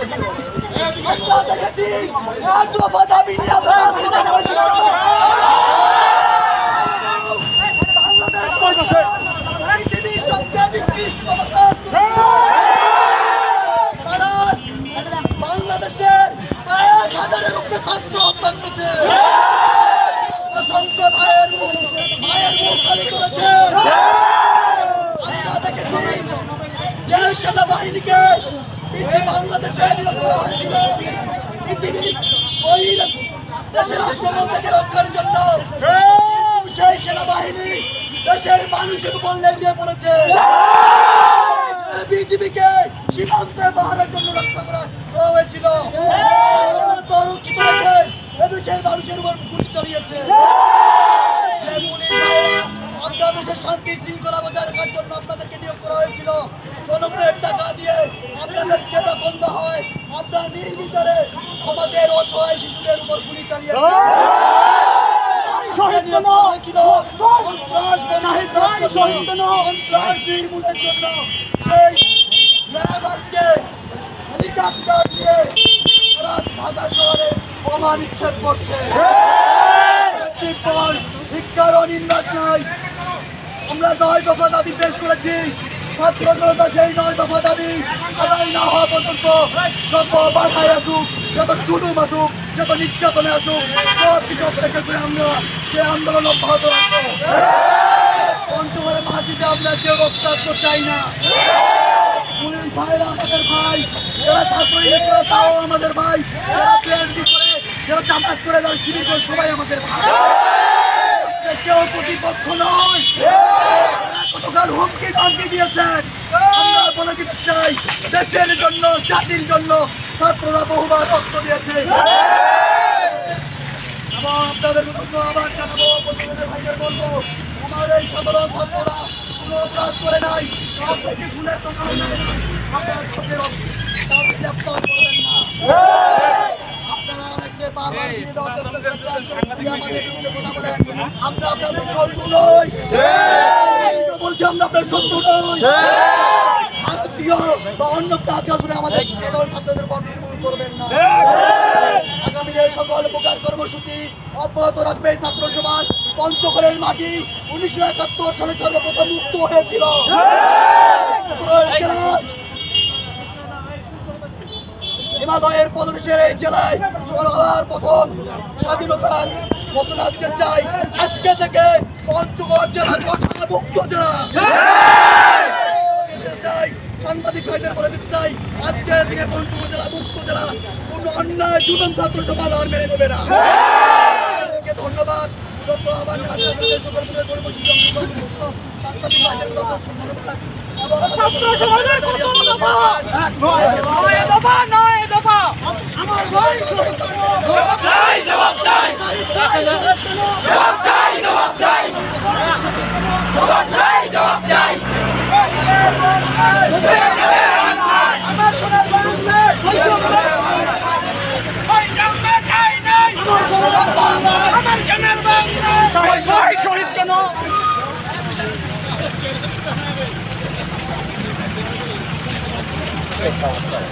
আমরা দেখেছি এক দফা দাবি নিয়ে আমরা রাজপথে নেমেছিলাম। পৃথিবীর সবচেয়ে নিকৃষ্টতম কাজ কারণ বাংলাদেশের 1000-এর উপরে ছাত্র হত্যা করেছে, অসংখ্য মায়ের মুখ খালি করেছে। আমরা দেখেছি যে সেনাবাহিনীকে বাংলাদেশে নিয়োগ করা হয়েছিল পৃথিবীর ওই দেশের আক্রমণ থেকে রক্ষার জন্য, সেই সেনাবাহিনী দেশের মানুষের উপর লেগে পড়েছে। বিজিবিকে সীমান্তে পাহাড়ের জন্য রক্ষা করা হয়েছিল, রক্ষিত রেখে এদেশের মানুষের উপর গুলি চালিয়েছে। যে পুলিশ ভাইয়েরা আপনার দেশের শান্তি শৃঙ্খলা বজায় রাখার জন্য আপনাদেরকে নিয়োগ করা হয়েছিল, জনগণের টাকা দিয়ে আপনাদেরকে বেতন দেওয়া হয়, আপনার নির্বিচারে আমাদের অসহায় শিশুদের উপর গুলি চালিয়েছে। হেলিকপ্টার দিয়ে ঢাকা শহরে বোমা নিক্ষেপ করছে। শিক্ষার অনিন্দাস নাই। আমরা 9 দফা দাবি পেশ করেছি। ছাত্র জনতা সেই 9 দফা দাবি আদায় না হওয়া পর্যন্ত যত বাধায় আসুক, যত জুলুম আসুক, যত নির্যাতনে আসুক, সব কিছু থেকে আমরা সে আন্দোলন অব্যাহত রাখবো। পঞ্চগড়ের মাটিতে আমরা কেউ রক্তাক্ত চাই না। পুলিশ ভাইরা আমাদের ভাই, যারা ছাত্র তাও আমাদের ভাই, যারা পিএইচডি করে, যারা চাপাস করে, যারা শিবির করে, সবাই আমাদের ভাই। কেউ প্রতিপক্ষ নয়। গতকাল হুমকি ধমকি দিয়েছেন, আমরা বলে দিতে চাই দেশের জন্য, জাতির জন্য ছাত্ররা বহুবার রক্ত দিয়েছে। এবং আপনাদের আবার জানাবো, ভাইদের বলবো, আমার এই সাধারণ ছাত্ররা কোনো অপরাধ করে নাই, থেকে ভুলের কথা নাই, আপনার চোখের গ্রেপ্তার করবেন না। আপনারা অনেককে বারবার দিয়ে দেওয়ার চেষ্টা করেছেন, আমাদের বিরুদ্ধে কথা বলেন। আমরা আপনাদের শত্রু নই, বলছি আমরা আপনার শত্রু নই। ভারতীয় বা অন্য কাজ আসলে আমাদের সাধারণ ছাত্রদের উপর নির্মূল করবেন না। আগামী যে সকল প্রকার কর্মসূচি অব্যাহত রাখবে ছাত্র সমাজ। পঞ্চগড়ের মাটি 1971 সালে সর্বপ্রথম মুক্ত হয়েছিল। হিমালয়ের প্রদেশের এই জেলায় সবার প্রথম স্বাধীনতার ঘোষণা দিতে চাই। আজকে থেকে পঞ্চগড় জেলা মুক্ত জেলা। সাংবাদিক ভাইদের বলে দিতে চাই, আজকে থেকে পঞ্চগড় জেলা মুক্ত জেলা। কোন অন্যায় জুলুম ছাত্র সমাজ আর মেনে নেবে না। ধন্যবাদ। Stop.